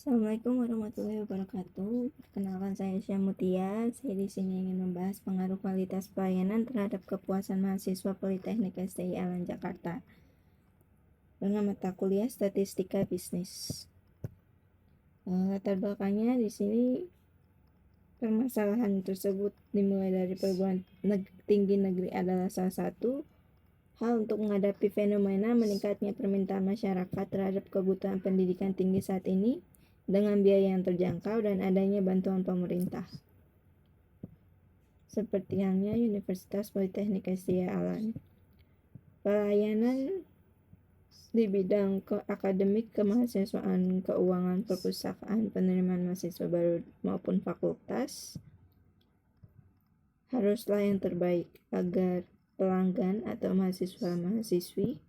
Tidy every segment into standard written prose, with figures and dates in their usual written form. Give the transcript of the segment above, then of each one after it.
Assalamualaikum warahmatullahi wabarakatuh. Perkenalkan, saya Syah. Saya di sini ingin membahas pengaruh kualitas pelayanan terhadap kepuasan mahasiswa Politeknik STI Alan Jakarta dengan mata kuliah Statistika Bisnis. Latar belakangnya di sini, permasalahan tersebut dimulai dari perguruan tinggi negeri adalah salah satu hal untuk menghadapi fenomena meningkatnya permintaan masyarakat terhadap kebutuhan pendidikan tinggi saat ini dengan biaya yang terjangkau dan adanya bantuan pemerintah. Seperti halnya Universitas Politeknik STI Alan. Pelayanan di bidang akademik, kemahasiswaan, keuangan, perpustakaan, penerimaan mahasiswa baru maupun fakultas haruslah yang terbaik agar pelanggan atau mahasiswa-mahasiswi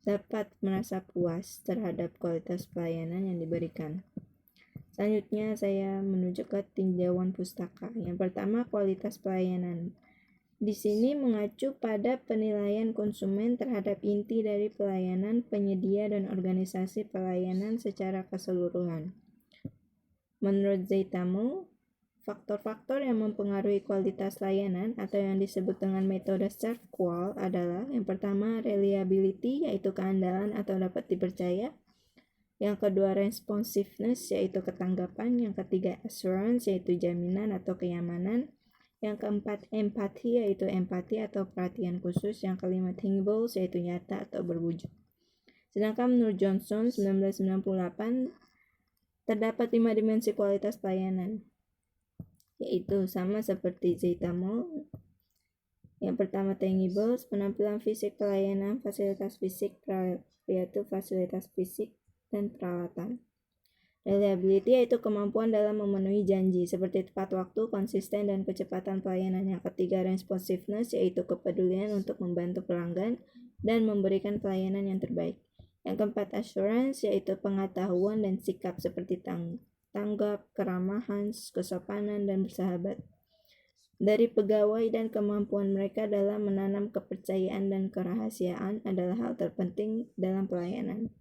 dapat merasa puas terhadap kualitas pelayanan yang diberikan. Selanjutnya saya menuju ke tinjauan pustaka. Yang pertama, kualitas pelayanan. Di sini mengacu pada penilaian konsumen terhadap inti dari pelayanan, penyedia, dan organisasi pelayanan secara keseluruhan. Menurut Zeithaml, faktor-faktor yang mempengaruhi kualitas layanan atau yang disebut dengan metode SERVQUAL adalah yang pertama, reliability, yaitu keandalan atau dapat dipercaya. Yang kedua, responsiveness, yaitu ketanggapan. Yang ketiga, assurance, yaitu jaminan atau kenyamanan. Yang keempat, empathy, yaitu empati atau perhatian khusus. Yang kelima, tangibles, yaitu nyata atau berwujud. Sedangkan menurut Johnson 1998, terdapat 5 dimensi kualitas pelayanan, yaitu sama seperti Zeithaml. Yang pertama, tangibles, penampilan fisik pelayanan, fasilitas fisik, yaitu fasilitas fisik dan peralatan. Reliability, yaitu kemampuan dalam memenuhi janji, seperti tepat waktu, konsisten, dan kecepatan pelayanan. Yang ketiga, responsiveness, yaitu kepedulian untuk membantu pelanggan dan memberikan pelayanan yang terbaik. Yang keempat, assurance, yaitu pengetahuan dan sikap seperti tanggap, keramahan, kesopanan, dan bersahabat dari pegawai, dan kemampuan mereka dalam menanam kepercayaan dan kerahasiaan adalah hal terpenting dalam pelayanan.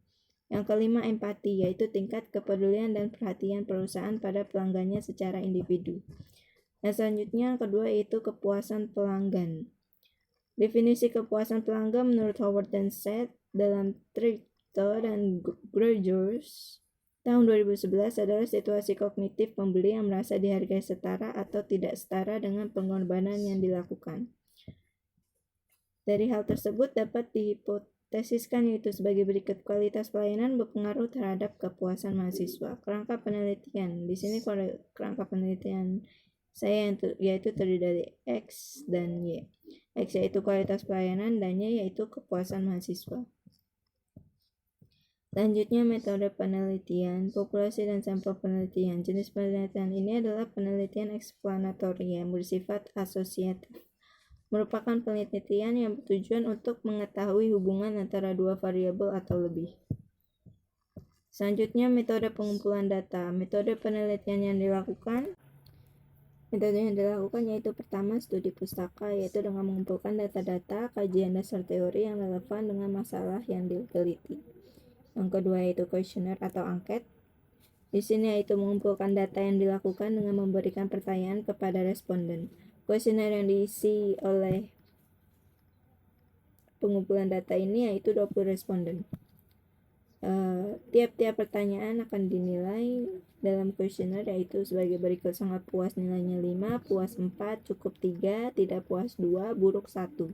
Yang kelima, empati, yaitu tingkat kepedulian dan perhatian perusahaan pada pelanggannya secara individu. Dan selanjutnya, yang kedua, yaitu kepuasan pelanggan. Definisi kepuasan pelanggan menurut Howard dan Seth dalam Trito dan Grogers tahun 2011 adalah situasi kognitif pembeli yang merasa dihargai setara atau tidak setara dengan pengorbanan yang dilakukan. Dari hal tersebut dapat dihipotesiskan yaitu sebagai berikut. Kualitas pelayanan berpengaruh terhadap kepuasan mahasiswa. Kerangka penelitian. Di sini kerangka penelitian saya yaitu terdiri dari X dan Y. X yaitu kualitas pelayanan dan Y yaitu kepuasan mahasiswa. Selanjutnya, metode penelitian, populasi dan sampel penelitian. Jenis penelitian ini adalah penelitian eksplanatori yang bersifat asosiatif. Merupakan penelitian yang bertujuan untuk mengetahui hubungan antara dua variabel atau lebih. Selanjutnya, metode pengumpulan data. Metode penelitian yang dilakukan yaitu pertama, studi pustaka, yaitu dengan mengumpulkan data-data, kajian dasar teori yang relevan dengan masalah yang diteliti. Yang kedua yaitu kuesioner atau angket. Di sini yaitu mengumpulkan data yang dilakukan dengan memberikan pertanyaan kepada responden. Kuesioner yang diisi oleh pengumpulan data ini yaitu 20 responden. Tiap-tiap pertanyaan akan dinilai dalam kuesioner yaitu sebagai berikut: sangat puas nilainya 5, puas 4, cukup 3, tidak puas 2, buruk 1.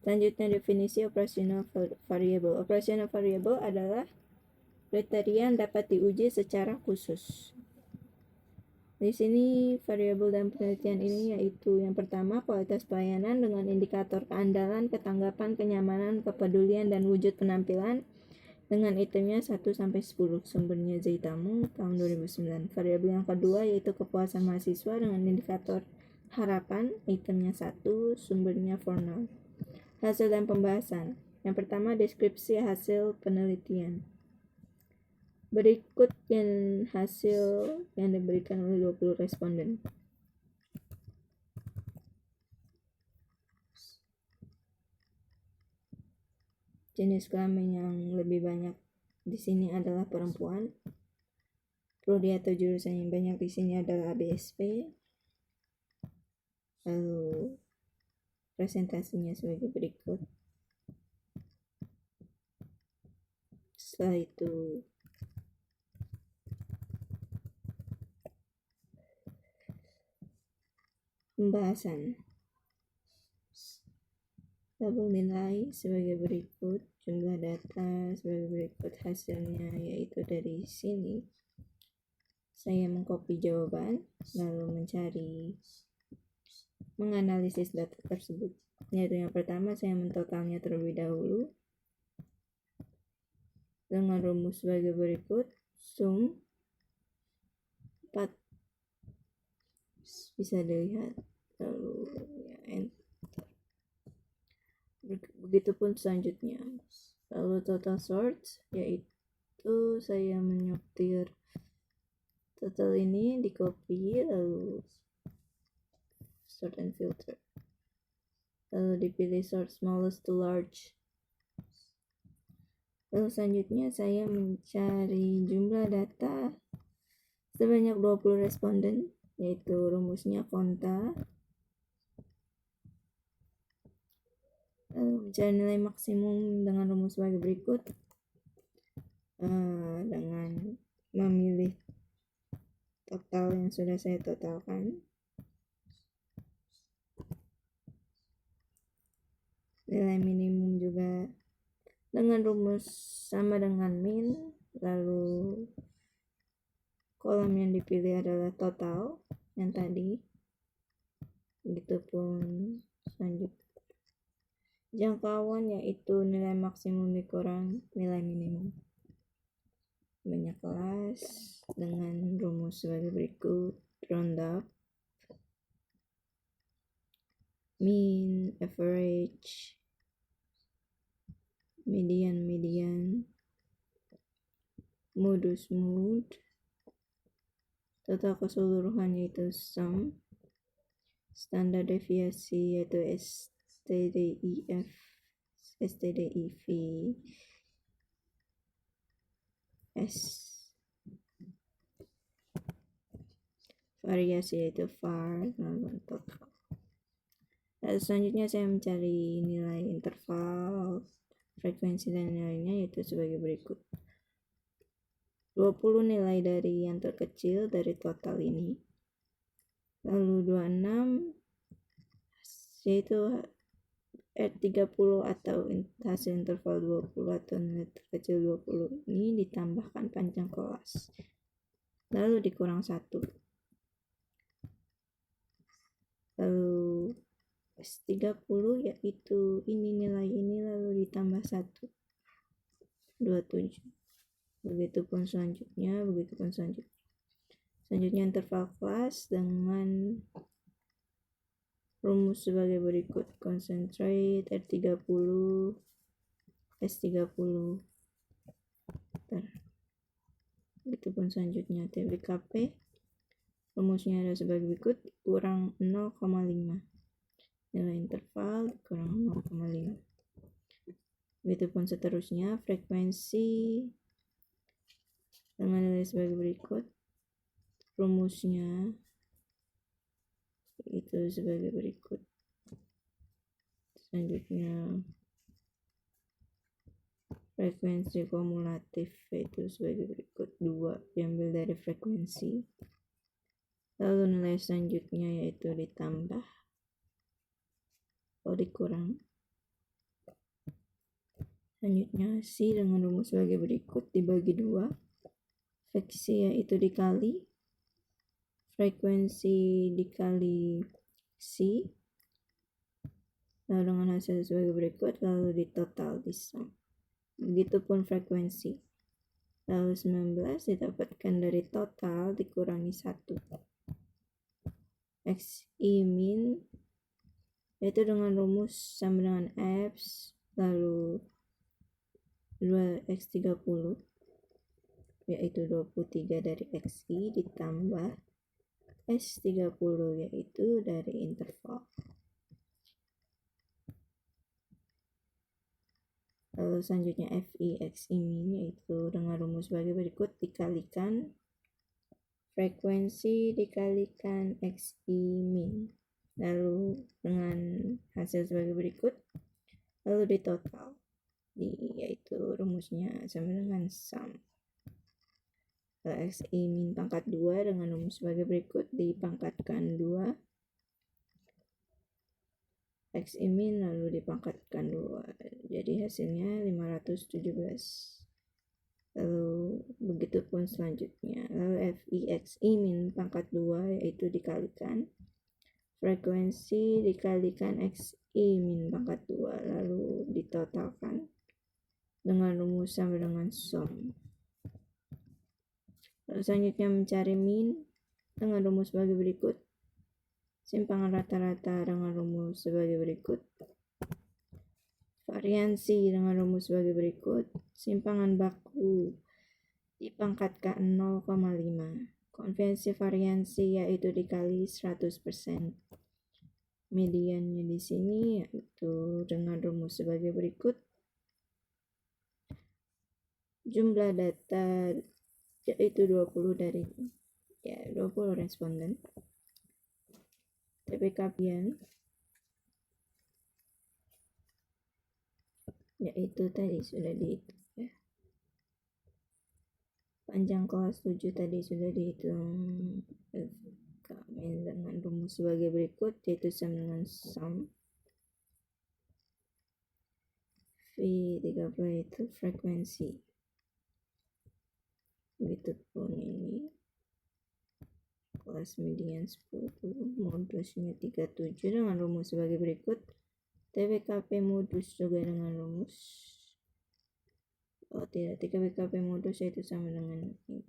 Selanjutnya, definisi operational variable. Operational variable adalah kriteria yang dapat diuji secara khusus. Di sini variabel dalam penelitian ini yaitu yang pertama, kualitas pelayanan dengan indikator keandalan, ketanggapan, kenyamanan, kepedulian, dan wujud penampilan dengan itemnya 1-10. Sumbernya Zeithaml tahun 2009. Variabel yang kedua yaitu kepuasan mahasiswa dengan indikator harapan, itemnya 1, sumbernya Fornal. Hasil dan pembahasan. Yang pertama, deskripsi hasil penelitian. Berikut yang hasil yang diberikan oleh 20 responden. Jenis kelamin yang lebih banyak di sini adalah perempuan. Prodi atau jurusan yang banyak di sini adalah ABSP. Lalu presentasinya sebagai berikut. Setelah itu pembahasan. Tabel nilai sebagai berikut, jumlah data sebagai berikut, hasilnya yaitu dari sini. Saya mengcopy jawaban, lalu menganalisis data tersebut. Yaitu yang pertama, saya mentotalnya terlebih dahulu dengan rumus sebagai berikut. Sum 4 bisa dilihat, lalu ya, enter. Begitupun selanjutnya. Lalu total sort, yaitu saya menyortir total ini, di copy, lalu sort and filter, lalu dipilih sort smallest to large. Lalu selanjutnya saya mencari jumlah data sebanyak 20 responden, yaitu rumusnya konta. Lalu mencari nilai maksimum dengan rumus sebagai berikut, dengan memilih total yang sudah saya totalkan. Nilai minimum juga dengan rumus sama dengan min, lalu kolom yang dipilih adalah total yang tadi. Begitupun selanjutnya. Jangkauan yaitu nilai maksimum dikurang nilai minimum. Banyak kelas dengan rumus sebagai berikut, round up, mean, average, median, modus mode, total keseluruhan yaitu sum, standar deviasi yaitu STDIF, STDIV, S, variasi yaitu var, lalu total. Lalu selanjutnya saya mencari nilai interval, frekuensi dan nilainya yaitu sebagai berikut. 20 nilai dari yang terkecil dari total ini. Lalu 26 yaitu R30 atau hasil interval 20 atau nilai terkecil 20 ini ditambahkan panjang kelas. Lalu dikurang 1. Lalu S30 yaitu ini nilai ini lalu ditambah 1, 27. Begitupun selanjutnya. Selanjutnya interval kelas dengan rumus sebagai berikut, concentrate R30, S30. Begitupun selanjutnya TBKP, rumusnya ada sebagai berikut, kurang 0,5. Nilai interval kurang 0,5. Begitupun seterusnya, frekuensi dengan nilai sebagai berikut, rumusnya itu sebagai berikut. Selanjutnya frekuensi kumulatif itu sebagai berikut, 2 diambil dari frekuensi. Lalu nilai selanjutnya yaitu ditambah atau dikurang. Selanjutnya C dengan rumus sebagai berikut, dibagi 2. Frekuensi yaitu dikali frekuensi dikali C, lalu dengan hasil sebagai berikut, lalu ditotal di sum. Begitupun frekuensi, lalu 19 didapatkan dari total dikurangi 1. XI min yaitu dengan rumus sama dengan X, lalu 2x30 yaitu 23 dari XI ditambah S30 yaitu dari interval. Lalu selanjutnya FI XI min yaitu dengan rumus sebagai berikut, dikalikan frekuensi dikalikan XI min, lalu dengan hasil sebagai berikut, lalu ditotal, yaitu rumusnya sama dengan sum. XI min pangkat 2 dengan rumus sebagai berikut, dipangkatkan 2 XI min lalu dipangkatkan 2, jadi hasilnya 517. Lalu begitupun selanjutnya, lalu FI XI min pangkat 2 yaitu dikalikan frekuensi dikalikan XI min pangkat 2 lalu ditotalkan dengan rumus sama dengan sum. Lalu selanjutnya mencari min dengan rumus sebagai berikut, simpangan rata-rata dengan rumus sebagai berikut, variansi dengan rumus sebagai berikut, simpangan baku dipangkatkan 0,5, konvensi variansi yaitu dikali 100%. Mediannya di sini yaitu dengan rumus sebagai berikut, jumlah data yaitu 20 responden, TPK-an yaitu tadi sudah dihitung ya. Panjang kelas 7 tadi sudah dihitung dengan rumus sebagai berikut, yaitu sama dengan sum. V30 itu frekuensi. Begitupun ini kelas median 10, modusnya 37 dengan rumus sebagai berikut, TPKP modus juga dengan rumus TPKP modus yaitu sama dengan ini.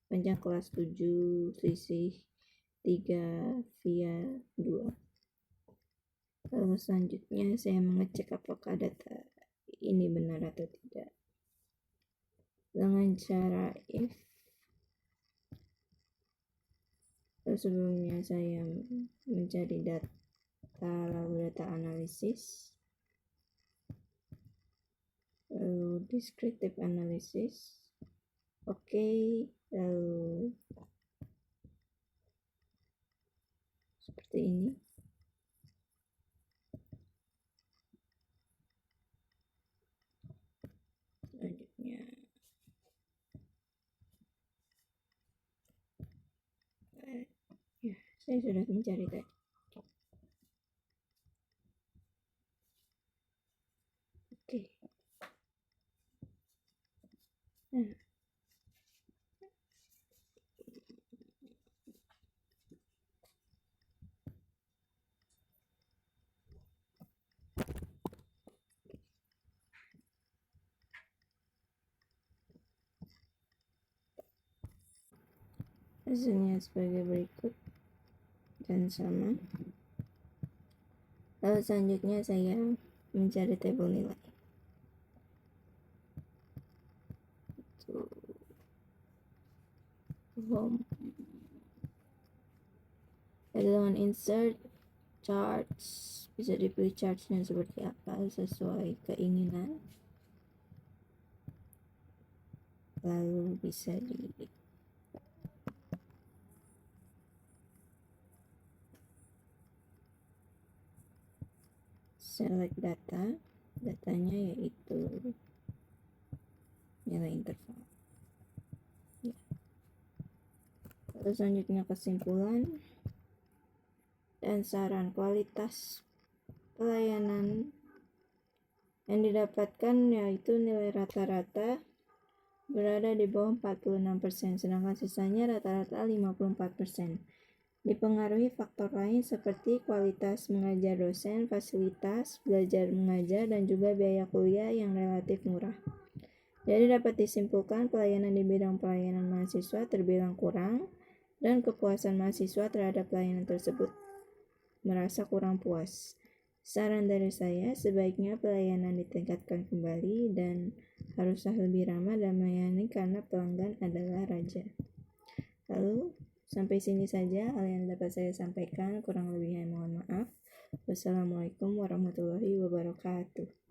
Panjang kelas 7 selisih 3 via 2. Lalu selanjutnya saya mengecek apakah data ini benar atau tidak dengan cara if. Lalu sebelumnya saya mencari data, lalu data analisis, lalu descriptive analysis. Oke, lalu seperti ini. Selanjutnya ya, saya sudah mencari tadi. Oke. Nah, hasilnya sebagai berikut dan sama. Lalu selanjutnya saya mencari tabel nilai. Dengan insert charts, bisa dipilih chartsnya seperti apa sesuai keinginan, lalu bisa di select datanya yaitu nilai interval ya. Lalu selanjutnya kesimpulan dan saran, kualitas pelayanan yang didapatkan yaitu nilai rata-rata berada di bawah 46%, sedangkan sisanya rata-rata 54%. Dipengaruhi faktor lain seperti kualitas mengajar dosen, fasilitas belajar mengajar, dan juga biaya kuliah yang relatif murah. Jadi dapat disimpulkan pelayanan di bidang pelayanan mahasiswa terbilang kurang, dan kepuasan mahasiswa terhadap pelayanan tersebut merasa kurang puas. Saran dari saya, sebaiknya pelayanan ditingkatkan kembali dan haruslah lebih ramah dan melayani karena pelanggan adalah raja. Lalu sampai sini saja hal yang dapat saya sampaikan, kurang lebihnya mohon maaf. Wassalamualaikum warahmatullahi wabarakatuh.